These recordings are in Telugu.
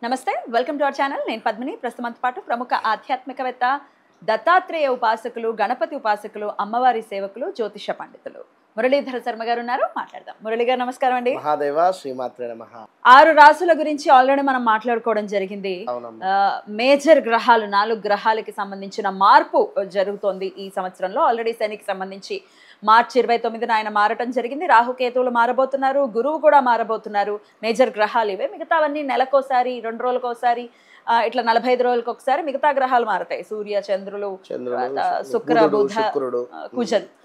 నమస్తే వెల్కమ్ టు అవర్ ఛానల్ నేను పద్మిని ప్రస్తుతం పాటు ప్రముఖ ఆధ్యాత్మికవేత్త దత్తాత్రేయ ఉపాసకులు గణపతి ఉపాసకులు అమ్మవారి సేవకులు జ్యోతిష పండితులు మురళీధర శర్మ గారు ఉన్నారు మాట్లాడదాం. మురళి గారు నమస్కారం అండి. మహాదేవ శ్రీమాత్రే నమః. 6 రాసుల గురించి ఆల్రెడీ మనం మాట్లాడుకోవడం జరిగింది. మేజర్ గ్రహాలు 4 గ్రహాలకి సంబంధించిన మార్పు జరుగుతోంది ఈ సంవత్సరంలో. ఆల్రెడీ శనికి సంబంధించి మార్చి 29న ఆయన మారటం జరిగింది. రాహుకేతువులు మారబోతున్నారు, గురువు కూడా మారబోతున్నారు. మేజర్ గ్రహాలు ఇవే. మిగతావన్నీ నెలకోసారి 2 రోజులకోసారి ఇట్లా 45 రోజులకు ఒకసారి మిగతా గ్రహాలు మారతాయి. సూర్య చంద్రులు శుక్ర బుధ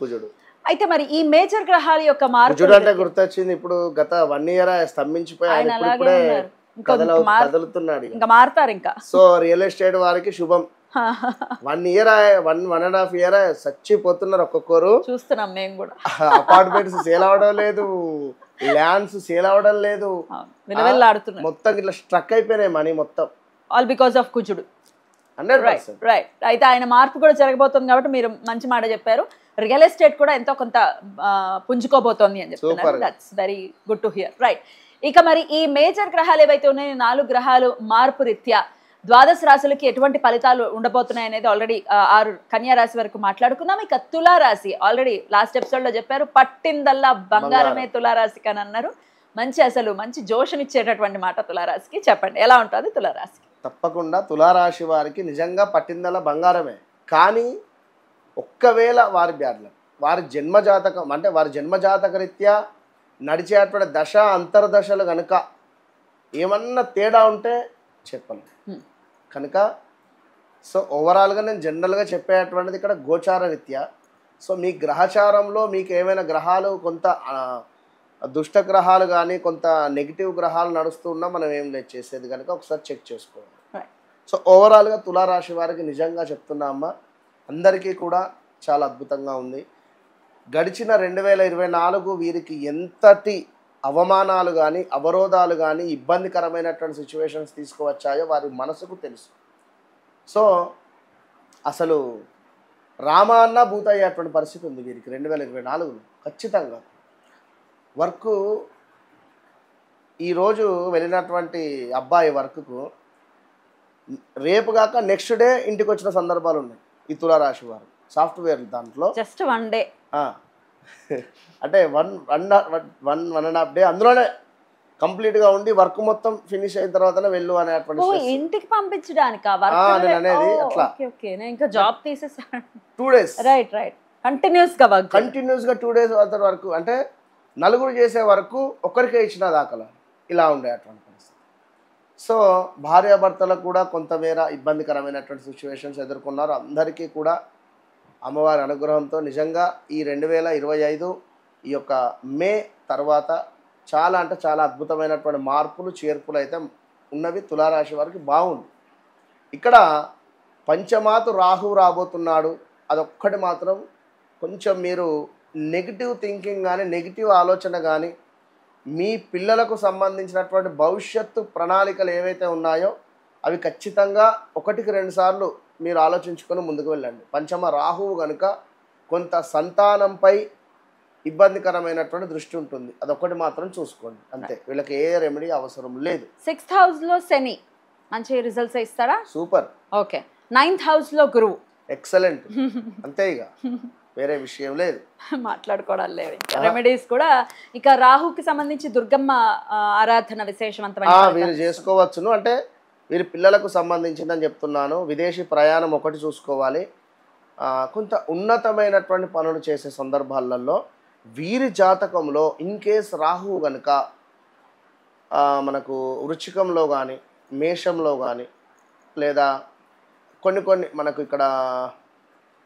కుజుడు. అయితే మరి ఈ మేజర్ గ్రహాల యొక్క మార్పు అంటే గుర్తొచ్చింది. ఇప్పుడు గత 1 year స్తంభించిపోయి కదులుతున్నాడు. ఇంకా మారుతారు. ఇంకా సో రియల్ ఎస్టేట్ వారికి శుభం. 1 year 1.5 year చచ్చిపోతున్నారు ఒక్కొక్కరు. చూస్తున్నాం మేము కూడా. అపార్ట్మెంట్స్ సేల్ అవడం లేదు, ల్యాండ్స్ సేల్ అవడం లేదు, మొత్తం ఇట్లా స్ట్రక్ అయిపోయినాయి మనీ మొత్తం. ఆల్ బికాస్ ఆఫ్ కుజుడు. 100%. రైట్. అయితే ఆయన మార్పు కూడా జరగబోతుంది కాబట్టి మీరు మంచి మాట చెప్పారు. రియల్ ఎస్టేట్ కూడా ఎంతో కొంత పుంజుకోబోతోంది అని చెప్తున్నారు. That's very good to hear. Right. ఇక మరి ఈ మేజర్ గ్రహాలు ఏవైతే ఉన్నాయో 4 గ్రహాలు మార్పు రీత్యా 12 రాశులకి ఎటువంటి ఫలితాలు ఉండబోతున్నాయి అనేది ఆల్రెడీ 6 కన్యా రాశి వరకు మాట్లాడుకున్నాం. ఇక తులా రాశి ఆల్రెడీ లాస్ట్ ఎపిసోడ్ లో చెప్పారు, పట్టిందల్లా బంగారమే తులారాశికి అని అన్నారు. మంచి జోషనిచ్చేటటువంటి మాట తులారాశికి. చెప్పండి ఎలా ఉంటుంది తులారాశికి? తప్పకుండా తులారాశి వారికి నిజంగా పట్టిందల్లా బంగారమే. కానీ ఒక్కవేళ వారి బ్యాడ్ల వారి జన్మజాతకం అంటే వారి జన్మజాతక రీత్యా నడిచేటువంటి దశ అంతర్దశలు కనుక ఏమన్నా తేడా ఉంటే చెప్పలేం కనుక. సో ఓవరాల్గా నేను జనరల్గా చెప్పేటువంటిది ఇక్కడ గోచార రీత్యా. సో మీ గ్రహచారంలో మీకు ఏమైనా గ్రహాలు కొంత దుష్ట గ్రహాలు కానీ కొంత నెగిటివ్ గ్రహాలు నడుస్తూ ఉన్నా మనం ఏం లేదు చేసేది కనుక ఒకసారి చెక్ చేసుకోవాలి. సో ఓవరాల్గా తులారాశి వారికి నిజంగా చెప్తున్నా అమ్మ, అందరికీ కూడా చాలా అద్భుతంగా ఉంది. గడిచిన 2024 వీరికి ఎంతటి అవమానాలు కానీ అవరోధాలు కానీ ఇబ్బందికరమైనటువంటి సిచ్యువేషన్స్ తీసుకువచ్చాయో వారి మనసుకు తెలుసు. సో అసలు రామాన్న భూత అయ్యేటువంటి పరిస్థితి ఉంది వీరికి 2024లో ఖచ్చితంగా. వర్క్ ఈరోజు వెళ్ళినటువంటి అబ్బాయి వర్క్కు రేపు కాక నెక్స్ట్ డే ఇంటికి వచ్చిన సందర్భాలు ఉన్నాయి ఈ తులారాశి వారు. సాఫ్ట్వేర్ దాంట్లో జస్ట్ 1 day అంటే 1.5 day అందులోనే కంప్లీట్గా ఉండి వర్క్ మొత్తం ఫినిష్ అయిన తర్వాతనే వెళ్ళు అనేటువంటి ఇంటికి పంపించడానికి అనేది అట్లా. ఇంకా జాబ్ తీసేసాను 2 days. రైట్. కంటిన్యూస్గా 2 days వరకు అంటే నలుగురు చేసే వరకు ఒక్కరికే ఇచ్చిన దాఖలా ఇలా ఉండేటువంటి పరిస్థితి. సో భార్యాభర్తలకు కూడా కొంతమేర ఇబ్బందికరమైనటువంటి సిచ్యువేషన్స్ ఎదుర్కొన్నారు. అందరికీ కూడా అమ్మవారి అనుగ్రహంతో నిజంగా ఈ 2025 ఈ యొక్క మే తర్వాత చాలా అంటే చాలా అద్భుతమైనటువంటి మార్పులు చేర్పులు అయితే ఉన్నవి. తులారాశి వారికి బాగుంది. ఇక్కడ పంచమాతు రాహు రాబోతున్నాడు. అదొక్కటి మాత్రం కొంచెం మీరు నెగిటివ్ థింకింగ్ కానీ నెగిటివ్ ఆలోచన కానీ మీ పిల్లలకు సంబంధించినటువంటి భవిష్యత్తు ప్రణాళికలు ఏవైతే ఉన్నాయో అవి ఖచ్చితంగా 1-2 సార్లు మీరు ఆలోచించుకొని ముందుకు వెళ్ళండి. పంచమ రాహువు కనుక కొంత సంతానంపై ఇబ్బందికరమైనటువంటి దృష్టి ఉంటుంది. అదొక్కటి మాత్రం చూసుకోండి అంతే. వీళ్ళకి ఏ రెమెడీ అవసరం లేదు. 6th హౌస్లో శని మంచి రిజల్ట్స్ ఇస్తారా? సూపర్. ఓకే. 9th హౌస్లో గురువు ఎక్సలెంట్. అంతే, ఇక వేరే విషయం లేదు, మాట్లాడుకోవడం లేదు. రెమెడీస్ కూడా ఇక రాహుకి సంబంధించి దుర్గమ్మ ఆరాధన విశేషవంతమైన వీరు చేసుకోవచ్చును. అంటే వీరి పిల్లలకు సంబంధించిందని చెప్తున్నాను. విదేశీ ప్రయాణం ఒకటి చూసుకోవాలి. కొంత ఉన్నతమైనటువంటి పనులు చేసే సందర్భాలలో వీరి జాతకంలో ఇన్ కేస్ రాహువు కనుక మనకు వృశ్చికంలో కానీ మేషంలో కానీ లేదా కొన్ని మనకు ఇక్కడ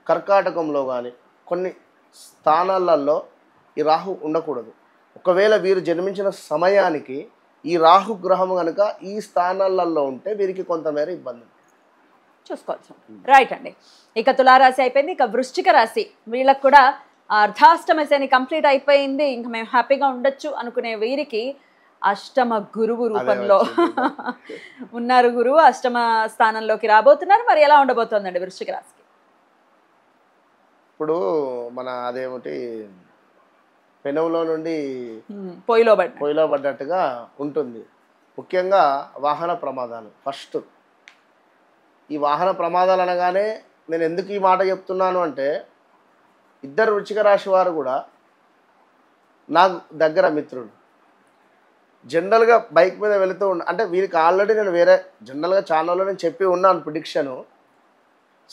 కర్కాటకంలో కానీ కొన్ని స్థానాలలో ఈ రాహు ఉండకూడదు. ఒకవేళ వీరు జన్మించిన సమయానికి ఈ రాహు గ్రహం కనుక ఈ స్థానాలలో ఉంటే వీరికి కొంతమేర ఇబ్బంది చూసుకోవచ్చు. రైట్ అండి. ఇక తులారాశి అయిపోయింది. ఇక వృశ్చిక రాశి వీళ్ళకి కూడా అర్ధాష్టమ శని కంప్లీట్ అయిపోయింది. ఇంకా మేము హ్యాపీగా ఉండొచ్చు అనుకునే వీరికి అష్టమ గురువు రూపంలో ఉన్నారు. గురువు అష్టమ స్థానంలోకి రాబోతున్నారు. మరి ఎలా ఉండబోతోందండి వృశ్చిక రాశికి? ఇప్పుడు మన అదేమిటి పెనంలో నుండి పొయ్యిలో పడ్డట్టుగా ఉంటుంది. ముఖ్యంగా వాహన ప్రమాదాలు. ఫస్ట్ ఈ వాహన ప్రమాదాలు అనగానే నేను ఎందుకు ఈ మాట చెప్తున్నాను అంటే, ఇద్దరు వృశ్చిక రాశి వారు కూడా నాకు దగ్గర మిత్రులు. జనరల్గా బైక్ మీద వెళుతూ అంటే వీరికి ఆల్రెడీ నేను వేరే జనరల్గా ఛానల్లో నేను చెప్పి ఉన్నాను ప్రిడిక్షను.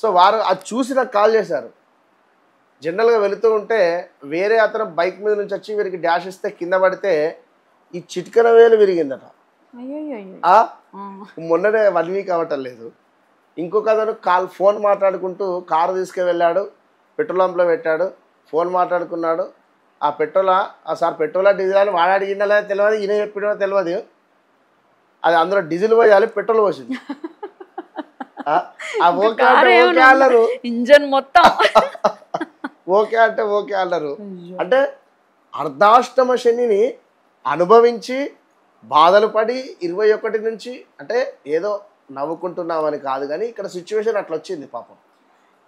సో వారు అది చూసి నాకు కాల్ చేశారు. జనరల్గా వెళుతూ ఉంటే వేరే అతను బైక్ మీద నుంచి వచ్చి వీరికి డాష్ ఇస్తే కింద పడితే ఈ చిటికెన వేలు విరిగిందట. మొన్ననే 1 వీక్ అవ్వటం లేదు. ఇంకొక అతను ఫోన్ మాట్లాడుకుంటూ కారు తీసుకువెళ్ళాడు, పెట్రోల్ పంప్లో పెట్టాడు, ఫోన్ మాట్లాడుకున్నాడు. ఆ పెట్రోలా సార్ పెట్రోలా డీజిల్ అని వాడు అడిగిందా లేదా తెలియదు, ఈయన చెప్పినా తెలియదు. అది అందులో డీజిల్ పోయాలి, పెట్రోల్ పోసింది. ఓకే అంటే ఓకే అన్నారు, ఇంజన్ మొత్తం ఓకే అంటే ఓకే అన్నారు. అంటే అర్ధాష్టమ శనిని అనుభవించి బాధలు పడి 21 నుంచి, అంటే ఏదో నవ్వుకుంటున్నామని కాదు కానీ ఇక్కడ సిచ్యువేషన్ అట్లా వచ్చింది పాపం.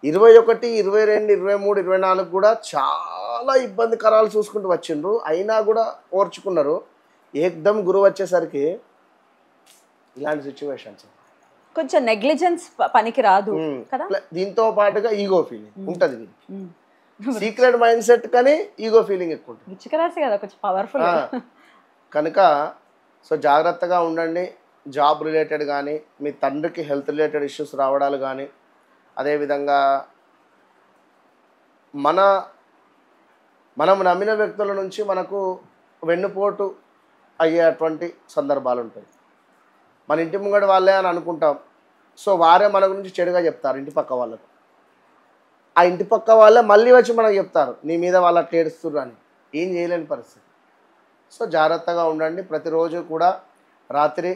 21, 22, 23, 24 కూడా చాలా ఇబ్బందికరాలు చూసుకుంటూ వచ్చిండ్రు. అయినా కూడా ఓర్చుకున్నారు. ఏకదమ్ గురువు వచ్చేసరికి ఇలాంటి సిచ్యువేషన్స్ కొంచెం నెగ్లిజెన్స్ పనికి రాదు కదా. దీంతో పాటుగా ఈగో ఫీలింగ్ ఉంటుంది. సీక్రెట్ మైండ్ సెట్ కానీ ఈగో ఫీలింగ్ ఎక్కువ ఉంటుంది. వృశ్చిక రాశి కదా, కొంచెం పవర్ఫుల్ కనుక సో జాగ్రత్తగా ఉండండి. జాబ్ రిలేటెడ్ కానీ, మీ తండ్రికి హెల్త్ రిలేటెడ్ ఇష్యూస్ రావడాలు కానీ, అదేవిధంగా మనం నమ్మిన వ్యక్తుల నుంచి మనకు వెన్నుపోటు అయ్యేటువంటి సందర్భాలు ఉంటాయి. మన ఇంటి ముంగడి వాళ్ళే అని అనుకుంటాం. సో వారే మన గురించి చెడుగా చెప్తారు ఇంటి పక్క వాళ్ళకు. ఆ ఇంటి పక్క వాళ్ళే మళ్ళీ వచ్చి మనకు చెప్తారు నీ మీద వాళ్ళు అట్లా ఏడుస్తుర్రు అని. ఏం చేయలేని పరిస్థితి. సో జాగ్రత్తగా ఉండండి. ప్రతిరోజు కూడా రాత్రి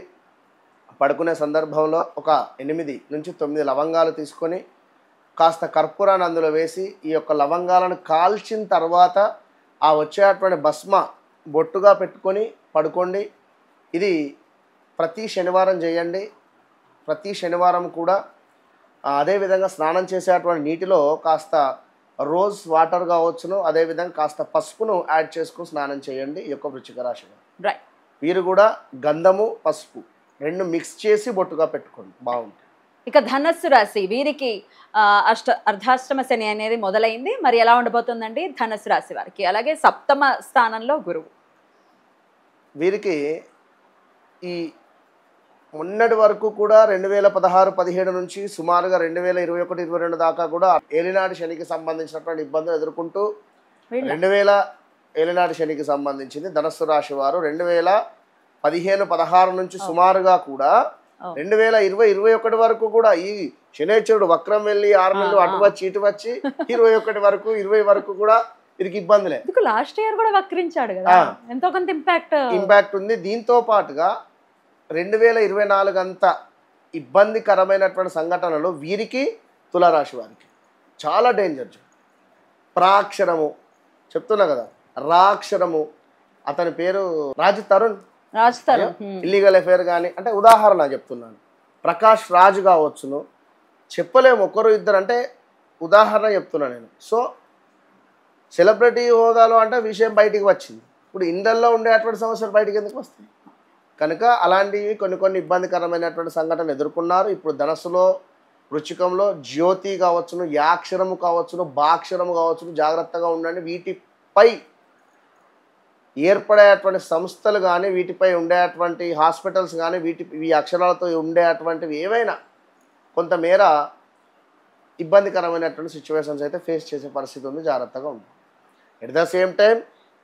పడుకునే సందర్భంలో ఒక 8 నుంచి 9 లవంగాలు తీసుకొని కాస్త కర్పూరాన్ని అందులో వేసి ఈ యొక్క లవంగాలను కాల్చిన తర్వాత ఆ వచ్చేటువంటి భస్మ బొట్టుగా పెట్టుకొని పడుకోండి. ఇది ప్రతి శనివారం చేయండి. ప్రతి శనివారం కూడా అదేవిధంగా స్నానం చేసేటువంటి నీటిలో కాస్త రోజ్ వాటర్ కావచ్చును, అదేవిధంగా కాస్త పసుపును యాడ్ చేసుకుని స్నానం చేయండి. ఈ యొక్క వృశ్చిక రాశి వీరు కూడా గంధము పసుపు 2 మిక్స్ చేసి బొట్టుగా పెట్టుకోండి, బాగుంటుంది. ఇక ధనస్సు రాశి వీరికి అర్ధాష్టమ శని అనేది మొదలైంది. మరి ఎలా ఉండబోతుందండి ధనస్సు రాశి వారికి? అలాగే సప్తమ స్థానంలో గురువు. వీరికి ఈ మొన్నటి వరకు కూడా 2016-17 నుంచి సుమారుగా 2021-22 దాకా కూడా ఏలినాటి శనికి సంబంధించినటువంటి ఇబ్బందులు ఎదుర్కొంటూ 2000 ఏలినాటి శనికి సంబంధించింది ధనస్సు రాశి వారు 2015-16 నుంచి సుమారుగా కూడా 2020-21 వరకు కూడా ఈ శనేశ్వరుడు వక్రం వెళ్ళి 6 నెలలు అటు వచ్చి ఇటు వచ్చి 21 వరకు 20 వరకు కూడా వీరికి ఇబ్బందులే. లాస్ట్ ఇయర్ కూడా వక్రించాడు కదా, ఎంతో కొంత ఇంపాక్ట్ ఉంది. దీంతో పాటుగా 2024 అంత ఇబ్బందికరమైనటువంటి సంఘటనలు వీరికి తులారాశి వారికి చాలా డేంజర్. ప్రాక్షరము చెప్తున్నా కదా, రాక్షరము, అతని పేరు రాజ్ తరుణ్ ఇల్లీగల్ అఫేర్ కానీ, అంటే ఉదాహరణ చెప్తున్నాను. ప్రకాష్ రాజు కావచ్చును, చెప్పలేము ఒకరు ఇద్దరు, అంటే ఉదాహరణ చెప్తున్నా నేను. సో సెలబ్రిటీ హోదాలో అంటే విషయం బయటికి వచ్చింది. ఇప్పుడు ఇండల్లో ఉండేటువంటి సమస్యలు బయటికి ఎందుకు వస్తాయి? కనుక అలాంటివి కొన్ని ఇబ్బందికరమైనటువంటి సంఘటనలు ఎదుర్కొన్నారు. ఇప్పుడు ధనస్సులో వృశ్చికంలో జ్యోతి కావచ్చును, యాక్షరము కావచ్చును, బాక్షరము కావచ్చును, జాగ్రత్తగా ఉండండి. వీటిపై ఏర్పడేటువంటి సంస్థలు కానీ, వీటిపై ఉండేటువంటి హాస్పిటల్స్ కానీ, ఈ అక్షరాలతో ఉండేటువంటివి ఏవైనా కొంతమేర ఇబ్బందికరమైనటువంటి సిచ్యువేషన్స్ అయితే ఫేస్ చేసే పరిస్థితి ఉంది. జాగ్రత్తగా ఉంది. ఎట్ ద సేమ్ టైం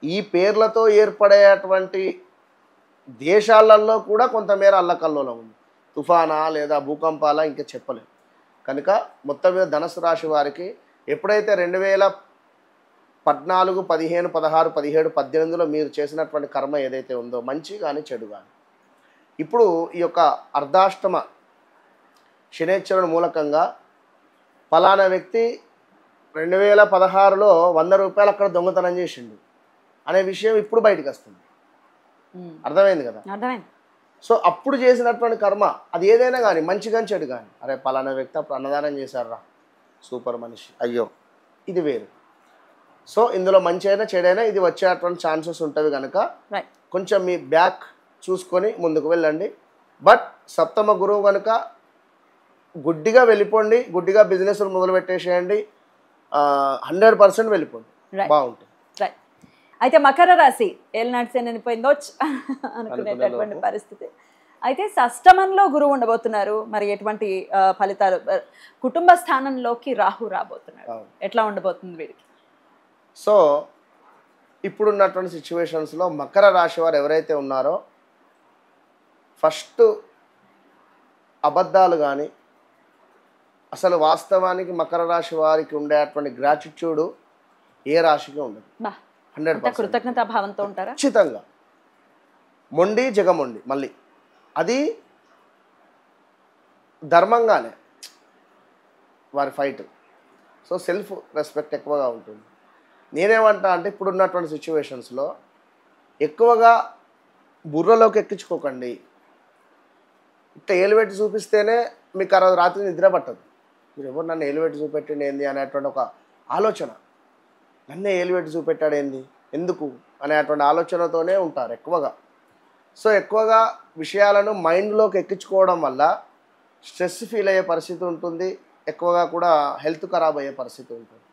ఈ పేర్లతో ఏర్పడేటువంటి దేశాలలో కూడా కొంతమేర అల్లకల్లోలం ఉంది. తుఫానా లేదా భూకంపాల ఇంకా చెప్పలేము. కనుక మొత్తం మీద ధనుసు రాశి వారికి ఎప్పుడైతే 2014, 15, 16, 17, 18లో మీరు చేసినటువంటి కర్మ ఏదైతే ఉందో, మంచి కానీ చెడు కానీ, ఇప్పుడు ఈ యొక్క అర్ధాష్టమ శనేశ్వరుని మూలకంగా ఫలానా వ్యక్తి 2016లో 100 రూపాయలు అక్కడ దొంగతనం చేసిండు అనే విషయం ఇప్పుడు బయటకు వస్తుంది. అర్థమైంది కదా? సో అప్పుడు చేసినటువంటి కర్మ అది ఏదైనా కానీ, మంచి కానీ చెడు కానీ, అరే పలానా వ్యక్తి అప్పుడు అన్నదానం చేశారా, సూపర్ మనిషి, అయ్యో ఇది వేరు. సో ఇందులో మంచి అయినా చెడైనా ఇది వచ్చేటువంటి ఛాన్సెస్ ఉంటుంది. కనుక కొంచెం మీ బ్యాక్ చూసుకొని ముందుకు వెళ్ళండి. బట్ సప్తమ గురువు కనుక గుడ్డిగా వెళ్ళిపోండి, గుడ్డిగా బిజినెస్లు మొదలు పెట్టేసేయండి, 100% వెళ్ళిపోండి, బాగుంటుంది. రైట్. అయితే మకర రాశి ఏలినాటి శని వెళ్ళిపోయిందో అనుకునేటటువంటి పరిస్థితి. అయితే షష్టమంలో గురువు ఉండబోతున్నారు, మరి ఎటువంటి ఫలితాలు? కుటుంబ స్థానంలోకి రాహు రాబోతున్నారు, ఎట్లా ఉండబోతుంది వీడికి? సో ఇప్పుడున్నటువంటి సిచ్యువేషన్స్లో మకర రాశి వారు ఎవరైతే ఉన్నారో ఫస్ట్ అబద్ధాలు కానీ, అసలు వాస్తవానికి మకర రాశి వారికి ఉండేటువంటి గ్రాటిట్యూడ్ ఏ రాశికి ఉండదు. 100% కృతజ్ఞతా భావంతో ఉంటారా? ఖచ్చితంగా. మొండి జగమొండి, మళ్ళీ అది ధర్మంగానే వారి ఫైట్. సో సెల్ఫ్ రెస్పెక్ట్ ఎక్కువగా ఉంటుంది. నేనేమంటా అంటే ఇప్పుడున్నటువంటి సిచ్యువేషన్స్లో ఎక్కువగా బుర్రలోకి ఎక్కించుకోకండి. ఇట్లా ఏలువెట్టి చూపిస్తేనే మీకు ఆ రోజు రాత్రి నిద్ర పట్టదు. మీరు ఎవరు నన్ను ఏలువెట్టి చూపెట్టింది ఏంది అనేటువంటి ఒక ఆలోచన, నన్నే ఏలువెట్టి చూపెట్టాడు ఏంది, ఎందుకు అనేటువంటి ఆలోచనతోనే ఉంటారు ఎక్కువగా. సో ఎక్కువగా విషయాలను మైండ్లోకి ఎక్కించుకోవడం వల్ల స్ట్రెస్ ఫీల్ అయ్యే పరిస్థితి ఉంటుంది, ఎక్కువగా కూడా హెల్త్ ఖరాబ్ అయ్యే పరిస్థితి ఉంటుంది.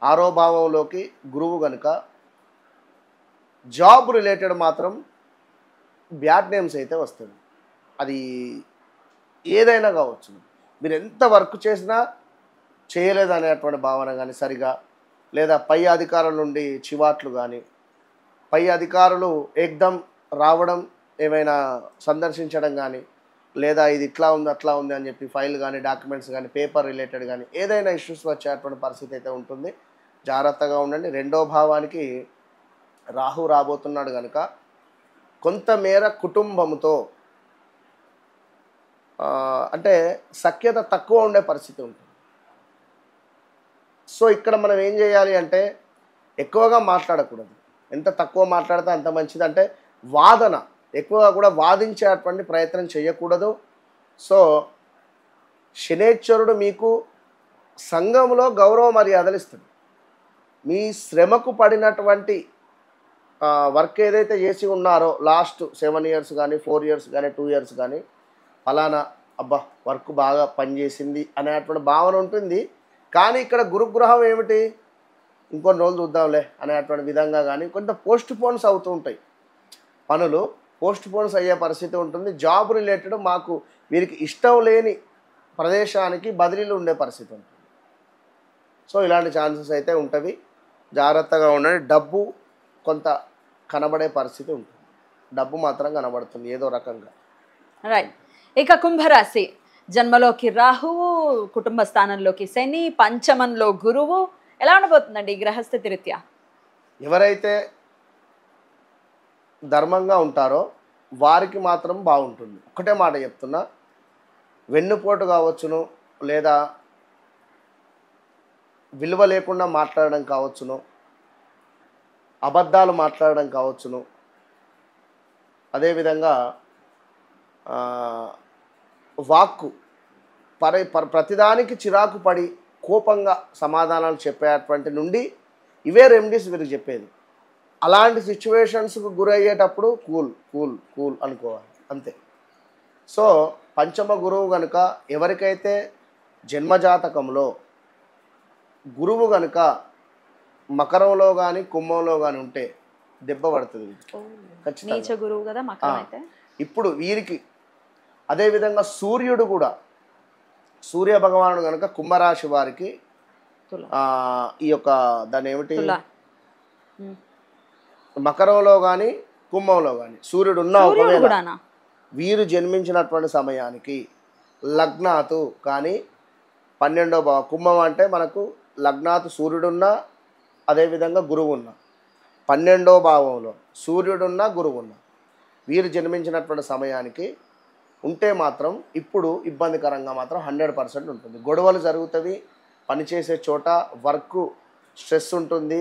ఆరో భావంలోకి గురువు కనుక జాబ్ రిలేటెడ్ మాత్రం బ్యాడ్ నేమ్స్ అయితే వస్తుంది. అది ఏదైనా కావచ్చు, మీరు ఎంత వర్క్ చేసినా చేయలేదు అనేటువంటి భావన కానీ సరిగా, లేదా పై అధికారుల నుండి చివాట్లు కానీ, పై అధికారులు ఏకదం రావడం, ఏమైనా సందర్శించడం కానీ, లేదా ఇది ఇట్లా ఉంది అట్లా ఉంది అని చెప్పి ఫైల్ కానీ, డాక్యుమెంట్స్ కానీ, పేపర్ రిలేటెడ్ కానీ ఏదైనా ఇష్యూస్ వచ్చేటువంటి పరిస్థితి అయితే ఉంటుంది. జాగ్రత్తగా ఉండండి. రెండో భావానికి రాహు రాబోతున్నాడు కనుక కొంతమేర కుటుంబంతో అంటే సఖ్యత తక్కువ ఉండే పరిస్థితి ఉంటుంది. సో ఇక్కడ మనం ఏం చేయాలి అంటే ఎక్కువగా మాట్లాడకూడదు. ఎంత తక్కువ మాట్లాడితే అంత మంచిది. అంటే వాదన ఎక్కువగా కూడా వాదించేటువంటి ప్రయత్నం చేయకూడదు. సో శనేశ్వరుడు మీకు సంఘంలో గౌరవ మర్యాదలు ఇస్తాడు. మీ శ్రమకు పడినటువంటి వర్క్ ఏదైతే చేసి ఉన్నారో లాస్ట్ 7 years కానీ 4 years కానీ 2 years కానీ, ఫలానా అబ్బా వర్క్ బాగా పనిచేసింది అనేటువంటి భావన ఉంటుంది. కానీ ఇక్కడ గురుగ్రహం ఏమిటి, ఇంకొన్ని రోజులు చూద్దాంలే అనేటువంటి విధంగా కానీ కొంత పోస్ట్ పోన్స్ అవుతూ ఉంటాయి, పనులు పోస్ట్ పోన్స్ అయ్యే పరిస్థితి ఉంటుంది. జాబ్ రిలేటెడ్ మాకు వీరికి ఇష్టం లేని ప్రదేశానికి బదిలీలు ఉండే పరిస్థితి ఉంటుంది. సో ఇలాంటి ఛాన్సెస్ అయితే ఉంటవి, జాగ్రత్తగా ఉండండి. డబ్బు కొంత కనబడే పరిస్థితి ఉంటుంది, డబ్బు మాత్రం కనబడుతుంది ఏదో రకంగా. రైట్. ఇక కుంభరాశి జన్మలోకి రాహువు, కుటుంబ స్థానంలోకి శని, పంచమంలో గురువు, ఎలా ఉండబోతుందండి ఈ గ్రహస్థితి రీత్యా? ఎవరైతే ధర్మంగా ఉంటారో వారికి మాత్రం బాగుంటుంది. ఒకటే మాట చెప్తున్నా, వెన్నుపోటు కావచ్చును, లేదా విలువ లేకుండా మాట్లాడడం కావచ్చును, అబద్ధాలు మాట్లాడడం కావచ్చును, అదేవిధంగా వాక్కు ప్రతిదానికి చిరాకు పడి కోపంగా సమాధానాలు చెప్పేటువంటి నుండి ఇవే రెమెడీస్ వీరికి చెప్పేది. అలాంటి సిచ్యువేషన్స్కు గురయ్యేటప్పుడు కూల్ కూల్ కూల్ అనుకోవాలి అంతే. సో పంచమ గురువు కనుక ఎవరికైతే జన్మజాతకంలో గురువు కనుక మకరంలో కానీ కుంభంలో కానీ ఉంటే దెబ్బ పడుతుంది ఖచ్చితంగా. ఇప్పుడు వీరికి అదేవిధంగా సూర్యుడు కూడా, సూర్య భగవానుడు కనుక కుంభరాశి వారికి ఈ యొక్క దాని ఏమిటి మకరంలో కానీ కుంభంలో కానీ సూర్యుడు ఉన్న ఒకవేళ వీరు జన్మించినటువంటి సమయానికి లగ్నాతు కానీ 12వ భావం, కుంభం అంటే మనకు లగ్నాతు సూర్యుడున్నా అదేవిధంగా గురువు ఉన్న 12వ భావంలో సూర్యుడున్న గురువున్న వీరు జన్మించినటువంటి సమయానికి ఉంటే మాత్రం ఇప్పుడు ఇబ్బందికరంగా మాత్రం 100% ఉంటుంది. గొడవలు జరుగుతాయి, పనిచేసే చోట వర్క్ స్ట్రెస్ ఉంటుంది,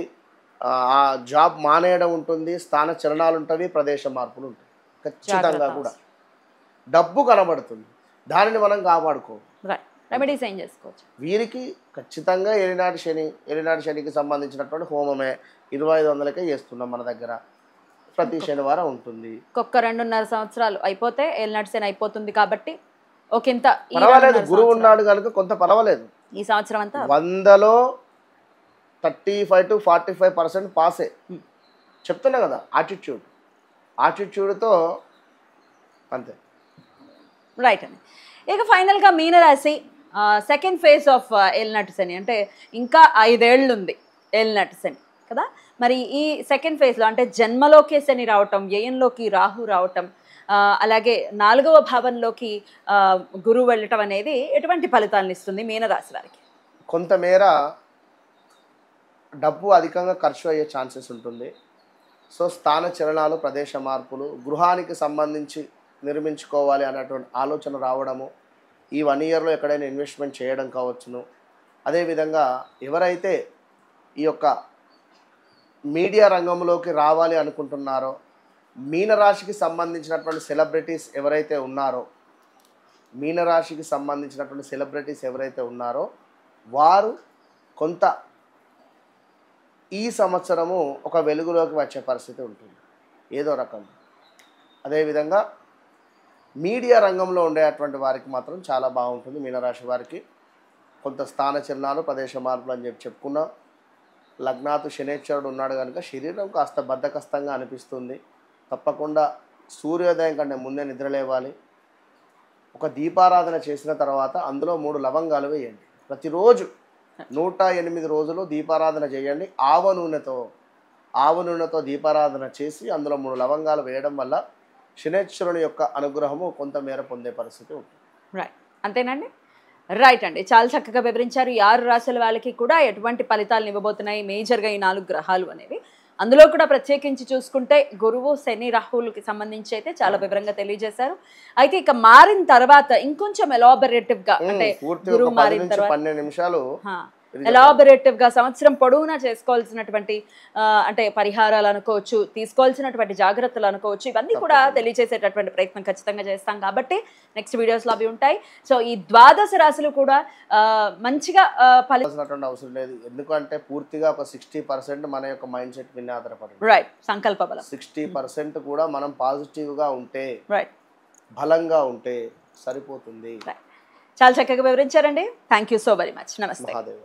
ఆ జాబ్ మానేయడం ఉంటుంది, స్థాన చలనాలు ఉంటాయి, ప్రదేశ మార్పులు ఉంటాయి. ఖచ్చితంగా కూడా డబ్బు కనబడుతుంది, దానిని మనం కాపాడుకోవాలి. రెమెడీస్ ఏం చేసుకోవచ్చు? వీరికి ఖచ్చితంగా ఏలినాటి శనికి సంబంధించినటువంటి హోమమే 2500కే చేస్తున్నాం మన దగ్గర. ప్రతి శనివారం ఉంటుంది. ఒక్క 2.5 సంవత్సరాలు అయిపోతే ఏలినాటి శని అయిపోతుంది కాబట్టి ఒకంత పర్వాలేదు, గురువు ఉన్నాడు కనుక కొంత పర్వాలేదు. ఈ సంవత్సరం అంతా 100లో 35 to 45% పాసే. చెప్తున్నా కదా, ఆటిట్యూడ్తో అంతే. రైట్ అండి. ఇక ఫైనల్గా మీనరాశి సెకండ్ ఫేజ్ ఆఫ్ ఏలినాటి శని, అంటే ఇంకా 5 ఏళ్ళు ఉంది ఏలినాటి శని కదా. మరి ఈ సెకండ్ ఫేజ్లో అంటే జన్మలోకి శని రావటం, వ్యయంలోకి రాహు రావటం, అలాగే 4వ భావంలోకి గురువు వెళ్ళటం అనేది ఎటువంటి ఫలితాలను ఇస్తుంది మీనరాశి వారికి? కొంతమేర డబ్బు అధికంగా ఖర్చు అయ్యే ఛాన్సెస్ ఉంటుంది. సో స్థాన చలనాలు, ప్రదేశ మార్పులు, గృహానికి సంబంధించి నిర్మించుకోవాలి అనేటువంటి ఆలోచన రావడము, ఈ 1 ఇయర్లో ఎక్కడైనా ఇన్వెస్ట్మెంట్ చేయడం కావచ్చును. అదేవిధంగా ఎవరైతే ఈ యొక్క మీడియా రంగంలోకి రావాలి అనుకుంటున్నారో, మీనరాశికి సంబంధించినటువంటి సెలబ్రిటీస్ ఎవరైతే ఉన్నారో వారు కొంత ఈ సంవత్సరము ఒక వెలుగులోకి వచ్చే పరిస్థితి ఉంటుంది ఏదో రకంగా. అదేవిధంగా మీడియా రంగంలో ఉండేటువంటి వారికి మాత్రం చాలా బాగుంటుంది. మీనరాశి వారికి కొంత స్థాన చలనాలు, ప్రదేశ మార్పులు అని చెప్పుకున్నాం. లగ్నాతు శనేశ్వరుడు ఉన్నాడు కనుక శరీరం కాస్త బద్ధకస్తంగా అనిపిస్తుంది. తప్పకుండా సూర్యోదయం కంటే ముందే నిద్రలేవాలి. ఒక దీపారాధన చేసిన తర్వాత అందులో 3 లవంగాలు వేయండి. ప్రతిరోజు 108 రోజులు దీపారాధన చేయండి. ఆవ నూనెతో దీపారాధన చేసి అందులో 3 లవంగాలు వేయడం వల్ల శనేశ్వరుని యొక్క అనుగ్రహము కొంతమేర పొందే పరిస్థితి ఉంటుంది. రైట్, అంతేనండి. రైట్ అండి, చాలా చక్కగా వివరించారు. ఈ 6 రాశుల వాళ్ళకి కూడా ఎటువంటి ఫలితాలను ఇవ్వబోతున్నాయి మేజర్గా ఈ 4 గ్రహాలు అనేవి. అందులో కూడా ప్రత్యేకించి చూసుకుంటే గురువు, శని, రాహువులకి సంబంధించి అయితే చాలా వివరంగా తెలియజేశారు. అయితే ఇక మారిన తర్వాత ఇంకొంచెం ఎలాబరేటివ్గా, అంటే గురువు మారిన తర్వాత 12 నిమిషాలు ఎలాబరేటివ్గా సంవత్సరం పొడవునా చేసుకోవాల్సినటువంటి అంటే పరిహారాలు అనుకోవచ్చు, తీసుకోవాల్సినటువంటి జాగ్రత్తలు అనుకోవచ్చు, ఇవన్నీ కూడా తెలియజేసేటటువంటి ప్రయత్నం ఖచ్చితంగా చేస్తాం. కాబట్టి నెక్స్ట్ వీడియోస్లో అవి ఉంటాయి. సో ఈ 12 రాశులు కూడా మంచిగా ఫలించినటువంటి అవసరం లేదు. ఎందుకంటే పూర్తిగా ఒక 60% మన యొక్క మైండ్ సెట్ మీద ఆధారపడి, రైట్, సంకల్ప బలం 60% కూడా మనం పాజిటివ్గా ఉంటే, రైట్, బలంగా ఉంటే సరిపోతుంది. చాలా చక్కగా వివరించారండి. Thank you so very much. నమస్తే. మహాదేవ.